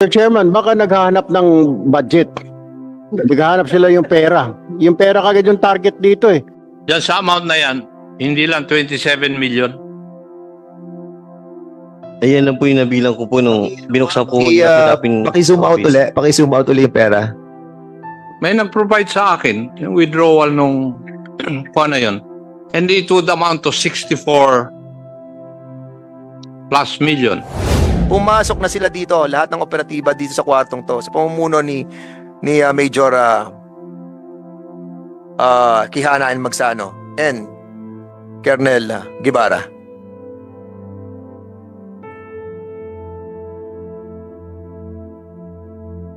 Mr. Chairman, baka naghahanap ng budget. Naghahanap sila yung pera. Yung pera kagad yung target dito eh. Yan sa amount na yan, hindi lang 27 million. Ayan lang po yung nabilang ko po nung binuksan po Paki-zoom out ulit. Paki-zoom out ulit yung pera. May nag-provide sa akin yung withdrawal nung paano yun. And it would amount to 64 plus million. Pumasok na sila dito, lahat ng operatiba dito sa kwartong to, sa pamumuno ni Major Quijana and Magsano and Colonel Guevara.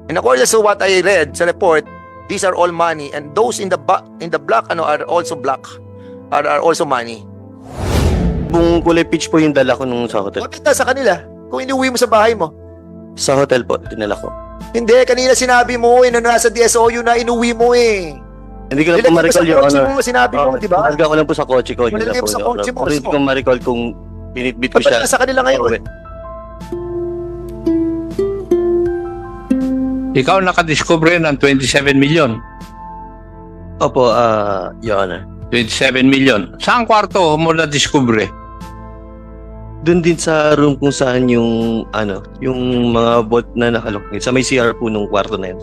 In accordance to what I read sa report, these are all money, and those in the black are also black, are also money. Bung kulay peach po yung dala ko nung sa hotel. Bakit sa kanila? Kung inuwi mo sa bahay mo. Sa hotel po, dinala ko. Hindi, kanina sinabi mo, nasa DSOU na inuwi mo eh. Hindi ko lang po ma-recall, Your Honor. Sinabi mo, di ba? Narga ko lang po sa kotse ko. Nalagay mo sa kotse mo. Hindi ko ma-recall kung binitbit ko siya. Sa kanila ngayon. Ikaw nakadiscover ng 27 million. Opo, Your Honor. 27 million. Saan kwarto mo na-discover? Doon din sa room kung saan yung yung mga bot na nakalocate. Sa may CR po nung kwarto na yun,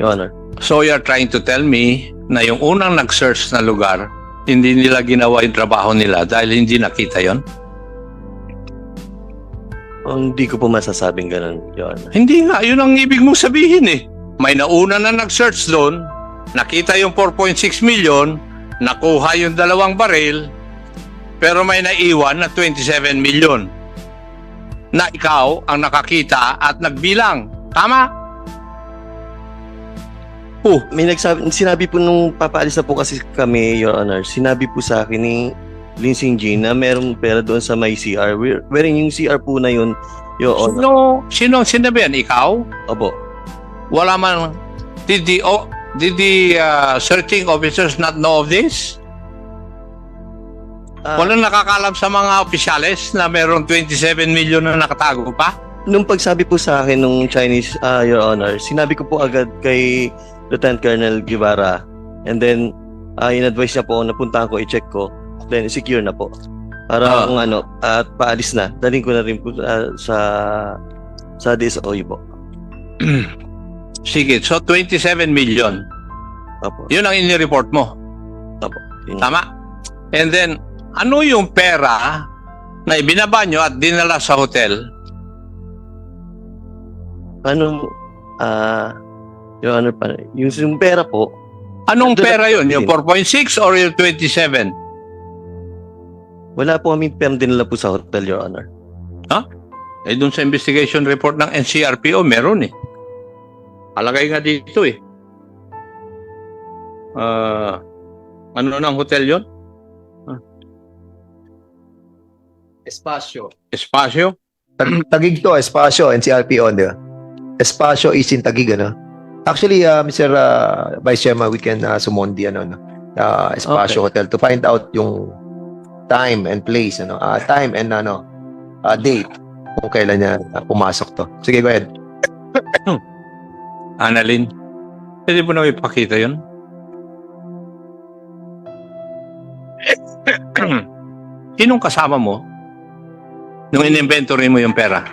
Your Honor. So you're trying to tell me na yung unang nag-search na lugar, hindi nila ginawa yung trabaho nila dahil hindi nakita yon? Hindi ko po masasabing ganun, Your Honor. Hindi nga, yun ang ibig mong sabihin eh. May nauna na nag-search doon, nakita yung 4.6 million, nakuha yung 2 baril, pero may naiwan na 27 million na ikaw ang nakakita at nagbilang. Tama? May sinabi po nung papaalis na po kasi kami, Your Honor, sinabi po sa akin ni Linsing Jean na merong pera doon sa may CR. Wherein yung CR po na yun, Your Honor. Sino sinabi yan? Ikaw? Opo. Wala man. Did the searching officers not know of this? Walang nakakalam sa mga opisyales na merong 27 million na nakatago pa? Nung pagsabi po sa akin nung Chinese, Your Honor, sinabi ko po agad kay Lieutenant Colonel Guevara, and then in-advise niya po na puntahan ko, i-check ko, then secure na po. Para kung at paalis na, daling ko na rin po sa DSOU po. Sige, so 27 million. Opo. Yun ang inireport mo. Opo. Yun. Tama? And then, ano yung pera na ibinaba nyo at dinala sa hotel? Your Honor, yung pera po. Anong pera yun? Yung 4.6 or yung 27? Wala po kami pera dinala po sa hotel, Your Honor. Eh, dun sa investigation report ng NCRPO, meron eh. Alagay nga dito eh. Ano ng hotel yon? Espasyo. Espasyo? Tagig to, Espasyo, NCRPO, di ba? Espasyo is in Tagig, ano? Actually, Mr. Vice Chairman, we can summon the Espasyo Hotel to find out yung time and place, time and date kung kailan niya pumasok to. Sige, go ahead. Annalyn, pwede mo na ipakita yun? Sinong kasama mo nung in-inventory mo yung pera?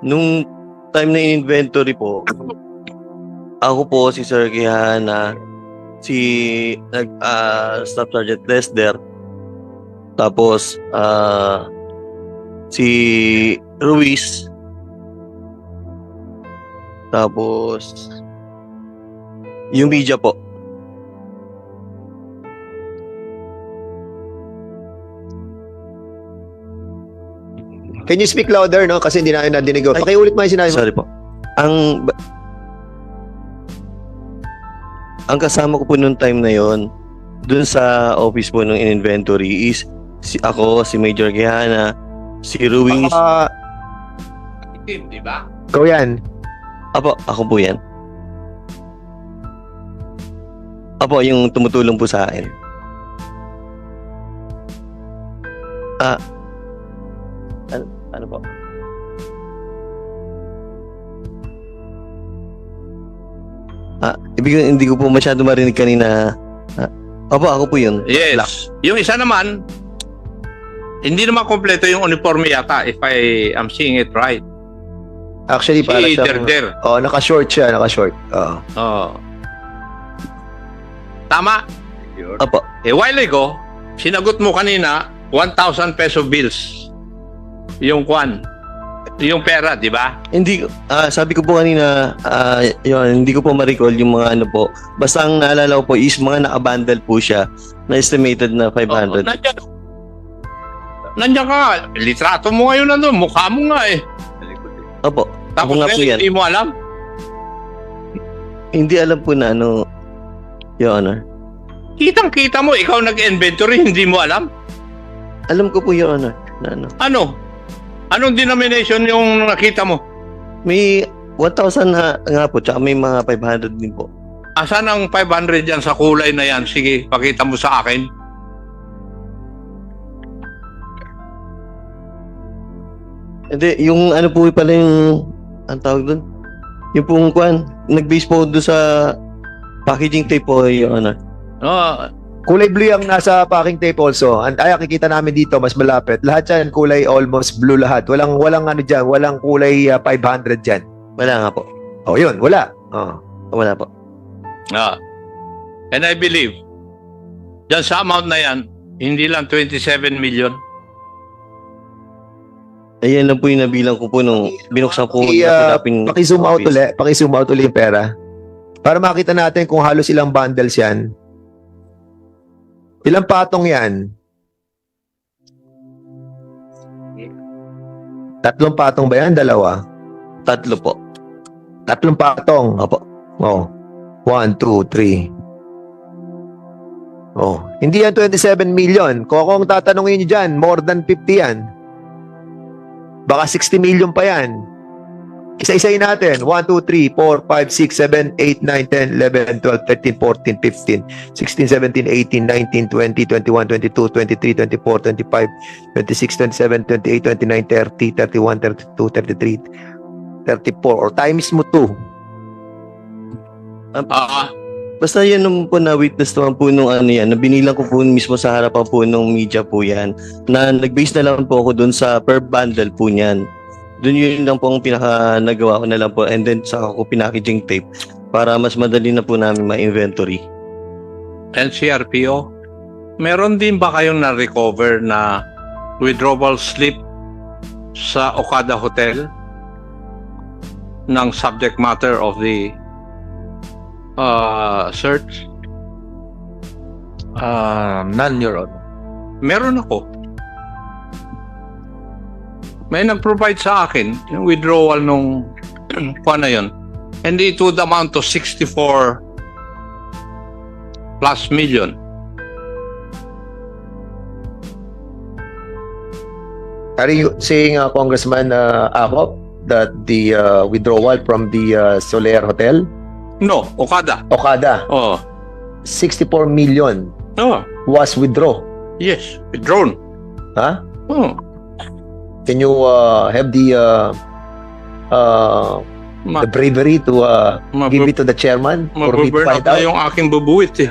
Nung time na in-inventory po, ako po, si Sir Quijana, si Staff Sergeant Lester, tapos si Ruiz, tapos yung media po. Can you speak louder, no? Kasi hindi namin nadinig. Pakiulit mo yung sinabi mo. Sorry po. Ang kasama ko po nung time na yon, dun sa office po ng inventory is ako, si Major Quijana, si Ruiz. Itim, di ba? Ikaw yan. Apo, ako po yan. Apo, yung tumutulong po sa akin. Ano po? Hindi ko po masyado marinig kanina. Opo, ako po yun. Yes. Black. Yung isa naman, hindi naman kompleto yung uniforme yata, if I am seeing it right. Actually, para Si siyang... Derder. Naka-short siya, naka-short. Oo. Oh. Tama? Opo. A while ago, sinagot mo kanina, 1,000 peso bills. Yung pera, di ba? Hindi, sabi ko po kanina, yun, hindi ko po ma-recall yung mga ano po. Basta ang naalala ko po is mga naka-bundle po siya na estimated na 500. Nandiyan ka. Litrato mo ngayon nandun. Mukha mo nga eh. Opo. Tapos Ako nga po yan. hindi mo alam. Hindi alam po na ano, Your Honor. Kitang-kita mo, ikaw nag-inventory, hindi mo alam. Alam ko po, Your Honor, na ano. Ano? Anong denomination yung nakita mo? May 1,000 nga po, tsaka may mga 500 din po. Asan ang 500 yan sa kulay na yan? Sige, pakita mo sa akin. Hindi, yung ano po pala yung, ang tawag doon? Yung pong kwan, nag-base po doon sa packaging tape po, Your Honor. Oh, Kulay blue yung nasa packing tape also. Kikita namin dito, mas malapit. Lahat yan, kulay almost blue lahat. Walang ano dyan, walang kulay 500 dyan. Wala nga po. Oh, yun, wala. Oh. Wala po. And I believe, dyan sa amount na yan, hindi lang 27 million. Ayan lang po yung nabilang ko po nung binuksan ko. Paki-zoom out ulit. Paki-zoom out ulit yung pera. Para makita natin kung halos ilang bundles yan. Ilang patong yan? 3 patong ba yan? 2? 3 po. 3 patong. Opo. Oh. 1, 2, 3. Oh. Hindi yan 27 million. Kung tatanungin nyo dyan, more than 50 yan. Baka 60 million pa yan. Isa-isayin natin. 1, 2, 3, 4, 5, 6, 7, 8, 9, 10, 11, 12, 13, 14, 15, 16, 17, 18, 19, 20, 21, 22, 23, 24, 25, 26, 27, 28, 29, 30, 31, 32, 33, 34. Or times mo 2. Basta yan naman po na-witness naman po nung ano yan, na binilang ko po mismo sa harapan po nung media po yan, na nag-base na lang po ako dun sa per bundle po niyan. Doon yun lang po ang pinaka nagawa ko na lang po, and then saka ko packaging tape para mas madali na po namin ma-inventory. NCRPO, meron din ba kayong na-recover na withdrawal slip sa Okada Hotel ng subject matter of the search? None, Your Honor. Meron ako. May nag-provide sa akin yung withdrawal nung kuha na yun. And it would amount to 64 plus million. Are you saying, Congressman Acop, that the withdrawal from the Soler Hotel, No, Okada. Oh. 64 million Oh, was withdrawn? yes. Withdrawn. Huh? Oh. Can you have the bravery to give it to the chairman for me to Mababurn find out na out? yung aking bubuwit eh.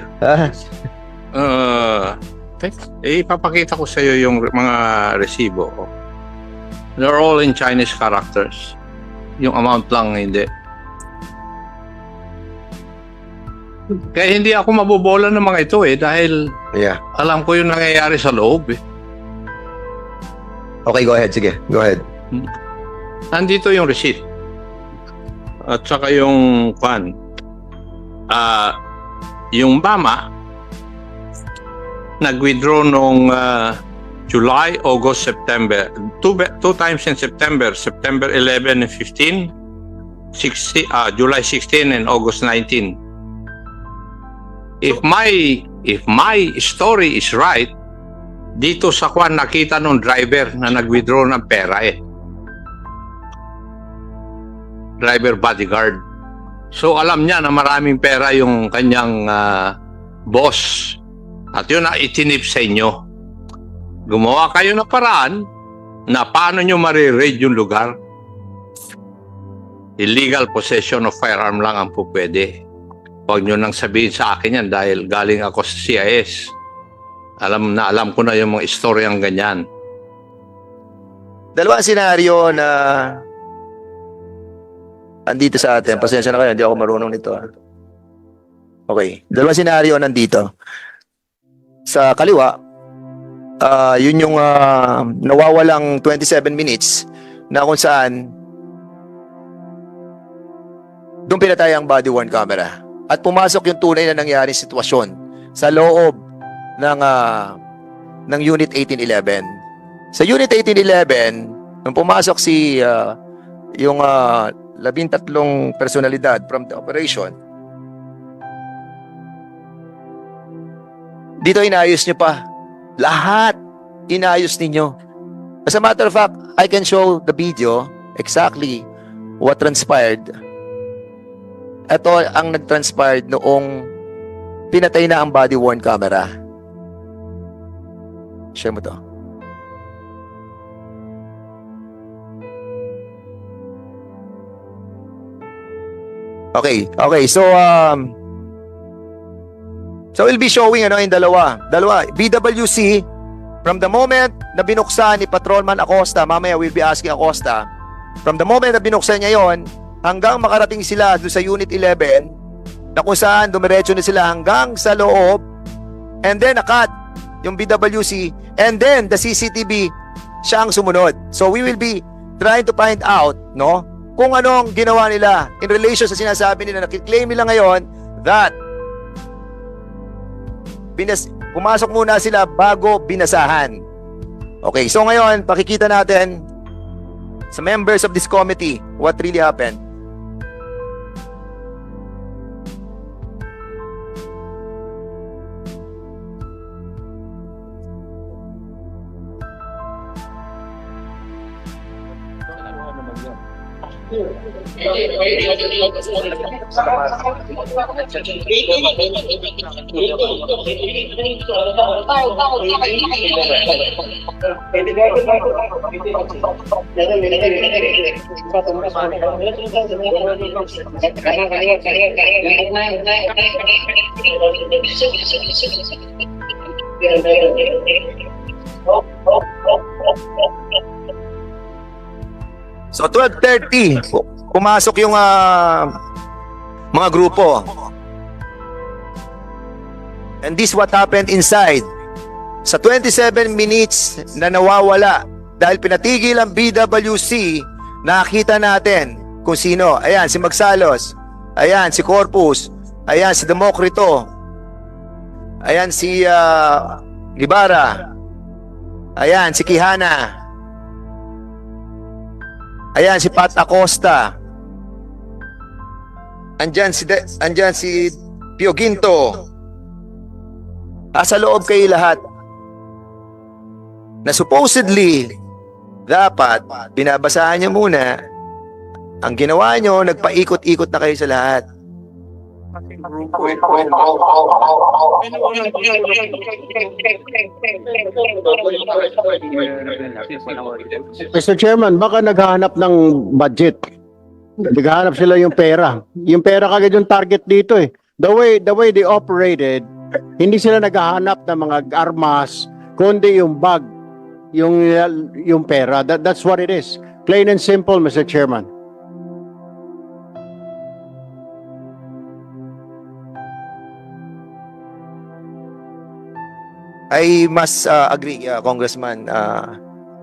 Ah, Ipapakita ko sa iyo yung mga resibo. They're all in Chinese characters. Yung amount lang hindi. Kaya hindi ako mabobola ng mga ito eh dahil yeah. alam ko yung nangyayari sa loob eh. Okay, go ahead. Sige, go ahead. Nandito yung receipt. At saka yung kwan. Yung Bama nag-withdraw nung July, August, September. Two times in September. September 11 and 15. July 16 and August 19. If my story is right, dito sa kwan nakita nung driver na nag-withdraw ng pera eh. Driver bodyguard. So alam niya na maraming pera yung kanyang boss. At yun na itinip sa inyo. Gumawa kayo ng paraan na paano nyo marirade yung lugar. Illegal possession of firearm lang ang pupwede. Huwag nyo nang sabihin sa akin yan dahil galing ako sa CIS. Alam ko na yung mga istoryang ganyan. Dalawang senaryo na andito sa atin. Pasensya na kayo, hindi ako marunong nito. Okay. Dalawang senaryo nandito. Sa kaliwa, yun yung nawawalang 27 minutes na kung saan doon pinatay ang body worn camera. At pumasok yung tunay na nangyari sitwasyon sa loob ng Unit 1811. Sa Unit 1811, nung pumasok yung 13 personalidad from the operation, dito inayos nyo pa. Lahat inayos ninyo. As a matter of fact, I can show the video exactly what transpired. Ito ang nag-transpired noong pinatay na ang body-worn camera. Share mo to. Okay. So we'll be showing in dalawa. BWC, from the moment na binuksan ni Patrolman Acosta, mamaya we'll be asking Acosta, from the moment na binuksan niya yon, hanggang makarating sila doon sa Unit 11, na kung saan dumiretso na sila hanggang sa loob, and then nakat yung BWC, and then the CCTV, siya ang sumunod. So we will be trying to find out, kung anong ginawa nila in relation sa sinasabi nila, nakiklaim nila ngayon that pumasok muna sila bago binasahan. Okay, so ngayon, pakikita natin sa members of this committee what really happened. So 12:30, pumasok yung mga grupo. And this what happened inside. Sa 27 minutes na nawawala dahil pinatigil ang BWC, nakita natin kung sino. Ayan, si Magsalos. Ayan, si Corpus. Ayan, si Democrito. Ayan, si Guevara. Ayan, si Quijana. Ayan, si Pat Acosta. Andyan si Pio Ginto. Sa loob kayo lahat. Na supposedly, dapat, binabasahan nyo muna. Ang ginawa nyo, nagpaikot-ikot na kayo sa lahat. Mr. Chairman, baka naghahanap ng budget. Naghahanap sila yung pera. Yung pera kagad yung target dito eh. The way they operated, hindi sila naghahanap ng mga armas, kundi yung bag, yung pera. That's what it is. Plain and simple, Mr. Chairman. I must agree, Congressman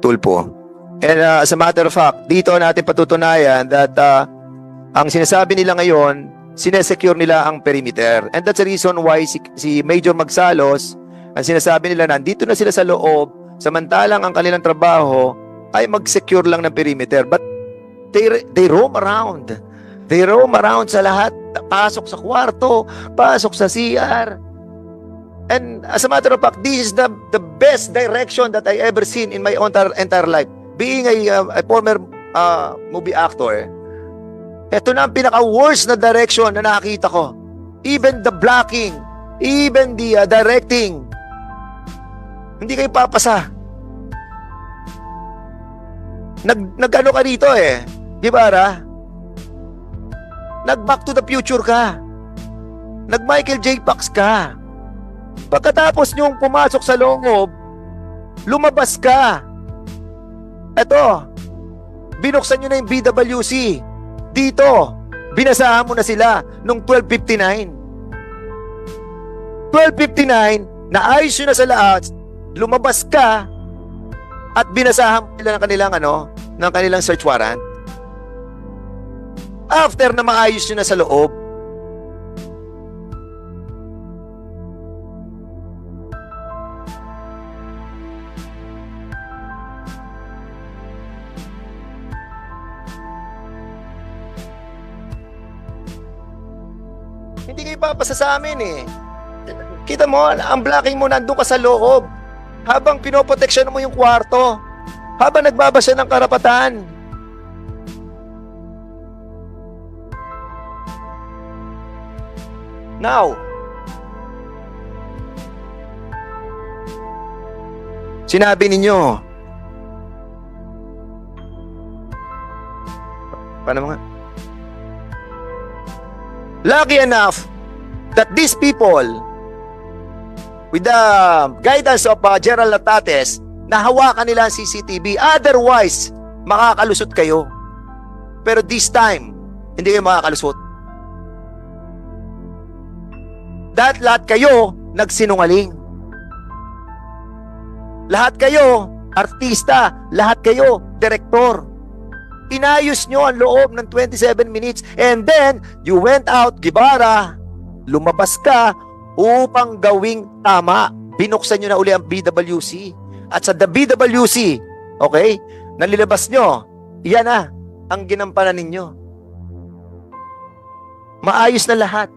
Tulfo. And as a matter of fact, dito natin patutunayan that ang sinasabi nila ngayon, sinesecure nila ang perimeter. And that's the reason why si Major Magsalos, ang sinasabi nila, nandito na sila sa loob, samantalang ang kanilang trabaho ay mag-secure lang ng perimeter. But they roam around. They roam around sa lahat. Pasok sa kwarto, pasok sa CR. And as a matter of fact, this is the best direction that I ever seen in my entire life. Being a former movie actor, ito na ang pinaka-worst na direction na nakita ko. Even the blocking, even the directing, hindi kayo papasa. Nag-ano ka dito di ba, Nag-back to the future ka. Nag-Michael J. Fox ka. Pagkatapos niyong pumasok sa loob, lumabas ka. Eto, binuksan niyo na yung BWC. Dito, binasahan mo na sila nung 12:59. 12:59, naayos yun na sa lahat, lumabas ka, at binasahan mo nila ng kanilang search warrant. After na maayos yun na sa loob, hindi kayo papasa sa amin eh. Kita mo, ang blocking mo nandun ka sa loob. Habang pinoproteksyon mo yung kwarto. Habang nagbabasa ng karapatan. Now, sinabi ninyo, paano nga? Lucky enough that these people, with the guidance of General Natates, nahawakan nila ang CCTV. Otherwise, makakalusot kayo. Pero this time, hindi kayo makakalusot. Dahil lahat kayo nagsinungaling. Lahat kayo artista, lahat kayo direktor. Inayos nyo ang loob ng 27 minutes and then you went out, Gibara, lumabas ka upang gawing tama. Binuksan nyo na uli ang BWC. At sa the BWC, okay, nalilabas nyo, iyan na ang ginampanan ninyo. Maayos na lahat.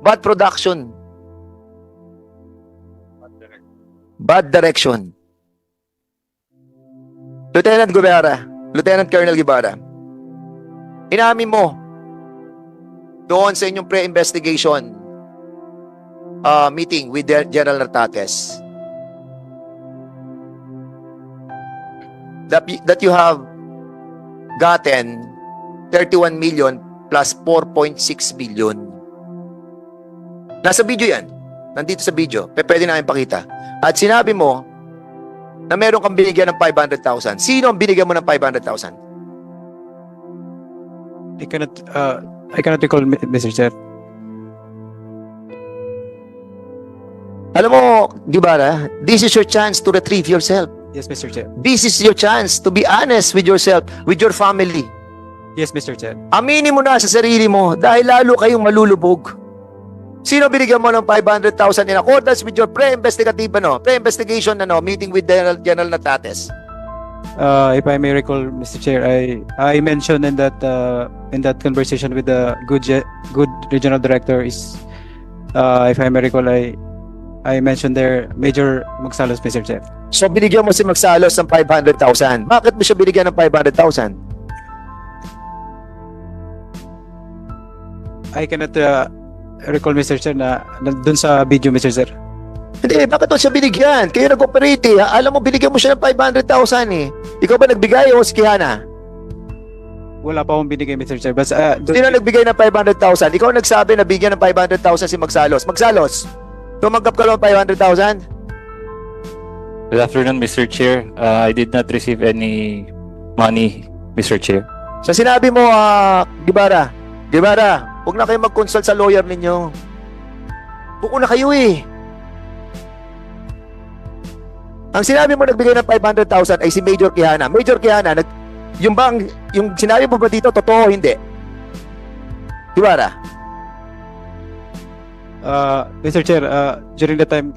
Bad production. Bad direction. Lieutenant Guevara, Lieutenant Colonel Guevara, inamin mo doon sa inyong pre-investigation meeting with General Natates that you have gotten 31 million plus 4.6 billion. Nasa video yan. Nandito sa video. Pwede namin pakita. At sinabi mo na meron kang binigyan ng 500,000. Sino ang binigyan mo ng 500,000? I cannot recall, Mr. Chair. Alam mo, Gibara, this is your chance to retrieve yourself. Yes, Mr. Chair. This is your chance to be honest with yourself, with your family. Yes, Mr. Chair. Aminin mo na sa sarili mo dahil lalo kayong malulubog. Sino binigyan mo ng 500,000 in accordance with your pre-investigation meeting with General Natates? If I may recall, Mr. Chair, I mentioned in that conversation with the good regional director is, if I may recall, I mentioned there Major Magsalos, Mr. Chair. So binigyan mo si Magsalos ng 500,000. Bakit mo siya binigyan ng 500,000? I cannot recall, Mr. Chair, na dun sa video, Mr. Chair. Hindi, bakit mo siya binigyan? Kayo nag-operate eh. Alam mo, binigyan mo siya ng 500,000 eh. Ikaw ba nagbigay o si Kihana? Wala pa akong binigay, Mr. Chair. But, Sino nagbigay ng 500,000? Ikaw nagsabi na bigyan ng 500,000 si Magsalos. Magsalos, tumanggap ka lang ng 500,000? Good afternoon, Mr. Chair. I did not receive any money, Mr. Chair. So sinabi mo, Gibara, huwag na kayo mag-consult sa lawyer ninyo. Buko na kayo eh. Ang sinabi mo nagbigay ng 500,000 ay si Major Quijana. Major Quijana, yung sinabi mo ba dito, totoo o hindi? Gibara? Mr. Chair, during the time,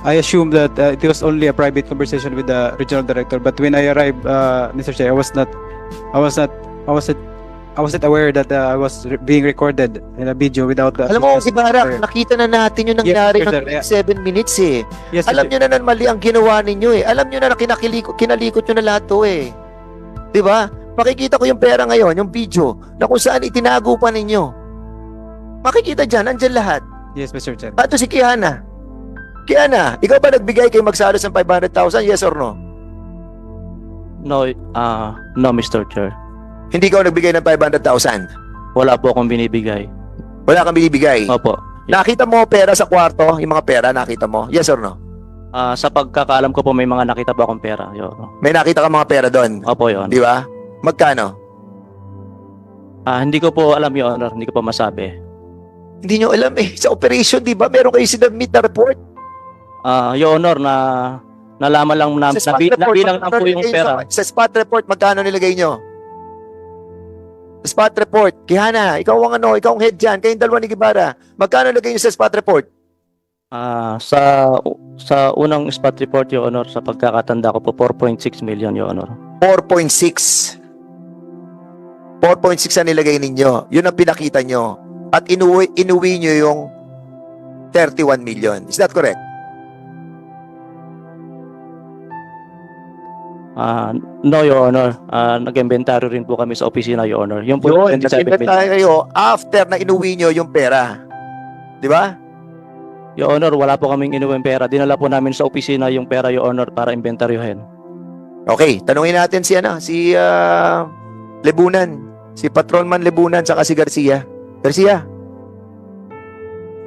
I assume that it was only a private conversation with the regional director. But when I arrived, Mr. Chair, I wasn't aware that I was being recorded in a video without the... Alam mo, Gibara, nakita na natin yung nangyari Yes, Mr. ng 7 minutes eh. Yes, Alam nyo na mali ang ginawa ninyo eh. Alam nyo na kinalikot nyo na lahat to eh. Diba? Makikita ko yung pera ngayon, yung video, na kung saan itinago pa ninyo. Makikita dyan, nandyan lahat. Yes, Mr. Chair. Ato si Kihana. Kihana, ikaw ba nagbigay kay Magsalos ng 500,000? Yes or no? No, no, Mr. Chair. Hindi ka nagbigay ng 500,000. Wala po akong binibigay. Wala kang binibigay. Opo. Nakita mo pera sa kwarto? Yung mga pera, nakita mo? Yes or no? Sa pagkakaalam ko po, may mga nakita po akong pera. Your Honor. May nakita ka mga pera doon. Opo, Your Honor. Di ba? Magkano? Hindi ko po alam, Your Honor. Hindi ko pa masabi. Hindi nyo alam eh. Sa operation, di ba? Meron kayo sinabmit na report. Your Honor, nalaman lang namin, Sa spot report, nabilang lang po magkano yung nilagay pera. nyo? Sa spot report, magkano nilagay nyo? Sa spot report, Kihana, ikaw ang head dyan, kayong dalawa ni Gibara. Magkano nilagay nyo sa spot report? Sa unang spot report, Your Honor, sa pagkakatanda ko po, 4.6 million, Your Honor. 4.6. 4.6 ang nilagay ninyo. Yun ang pinakita nyo. At inuwi nyo yung 31 million. Is that correct? No, Your Honor. Nag-inventory rin po kami sa opisina, Your Honor. Yung po, Yun, 27 nag-invent million. kayo after na inuwi nyo yung pera. Di ba? Your Honor, wala po kaming inuwing pera. Dinala po namin sa opisina yung pera, Your Honor, para inventaryohin. Okay, tanungin natin si Lebunan, si Patrolman Lebunan saka si Garcia. Garcia.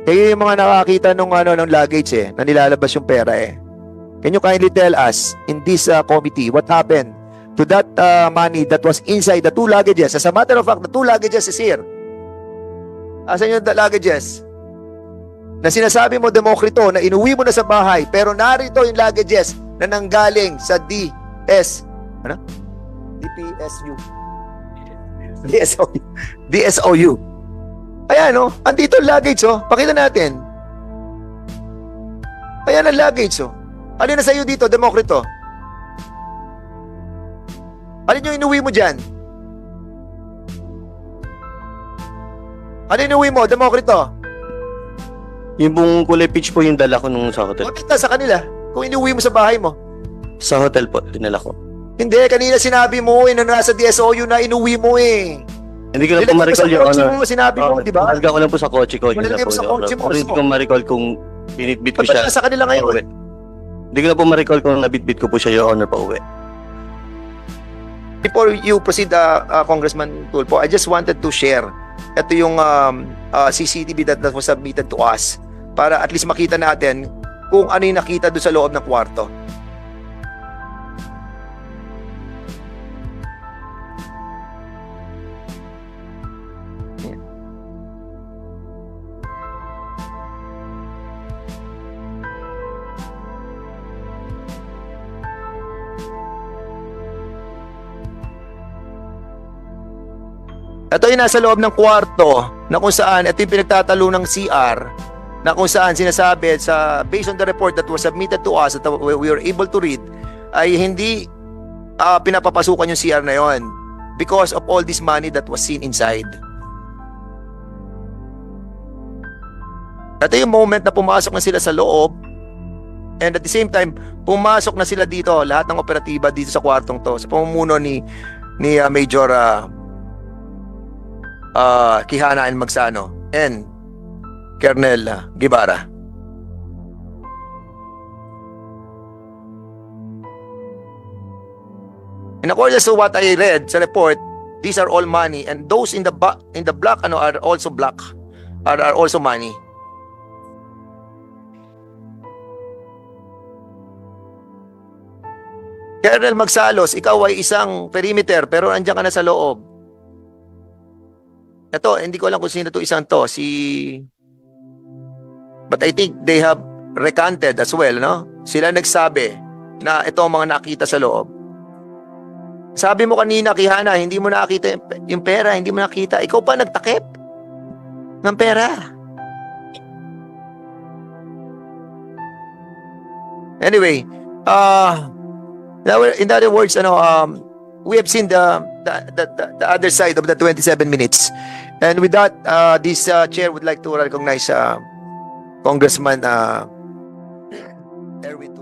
Kayo yung mga nakakita nung ng luggage na nilalabas yung pera eh. Can you kindly tell us in this committee what happened to that money that was inside the two luggages? As a matter of fact, the two luggages is here. Asan yung luggages? Na sinasabi mo, Demokrito, na inuwi mo na sa bahay, pero narito yung luggages na nanggaling sa DSOU. Ayan, andito ang luggage, Pakita natin. Ayan ang luggage, Ano na sa'yo dito, Demokrito? Alin yung inuwi mo dyan? Ano inuwi mo, Demokrito? Yung pong kulay peach po yung dala ko nung sa hotel. Bakit sa kanila? Kung inuwi mo sa bahay mo. Sa hotel po, dinala ko. Hindi, kanina sinabi mo na nasa DSOU na inuwi mo eh. Hindi ko lang po Nilagay mo ma-recall, sa Your kotse Honor. mo, sinabi mo, di ba? Nalagay ko lang po sa kotse ko. Yun Nilagay lang mo po, sa Your kotse Honor. mo, Pero hindi ko ma-recall kung binitbit ko Ba't siya. nasa kanila ngayon? pauwi. Hindi ko na po ma-recall kung nabitbit ko po siya, Your Honor, pa uwi. Before you proceed, Congressman Tulfo, I just wanted to share ito yung CCTV that was submitted to us para at least makita natin kung ano yung nakita doon sa loob ng kwarto. Ito yung nasa loob ng kwarto na kung saan ito yung pinagtatalo ng CR na kung saan sinasabi based on the report that was submitted to us that we were able to read ay hindi pinapapasukan yung CR na yon because of all this money that was seen inside. Ito yung moment na pumasok na sila sa loob and at the same time pumasok na sila dito, lahat ng operatiba dito sa kwartong to sa pamumuno ni Major Kihana and Magsano and Colonel Guevara. In accordance to what I read sa report, these are all money and those in the black are also black are also money. Colonel Magsalos, ikaw ay isang perimeter pero andiyan ka na sa loob. Ito, hindi ko alam kung sino to isang to. But I think they have recanted as well, no? Sila nagsabi na ito ang mga nakita sa loob. Sabi mo kanina, Kihana, hindi mo nakita yung pera, hindi mo nakita. Ikaw pa nagtakip ng pera. Anyway, in other words, we have seen the other side of the 27 minutes. And with that, this chair would like to recognize Congressman Erwin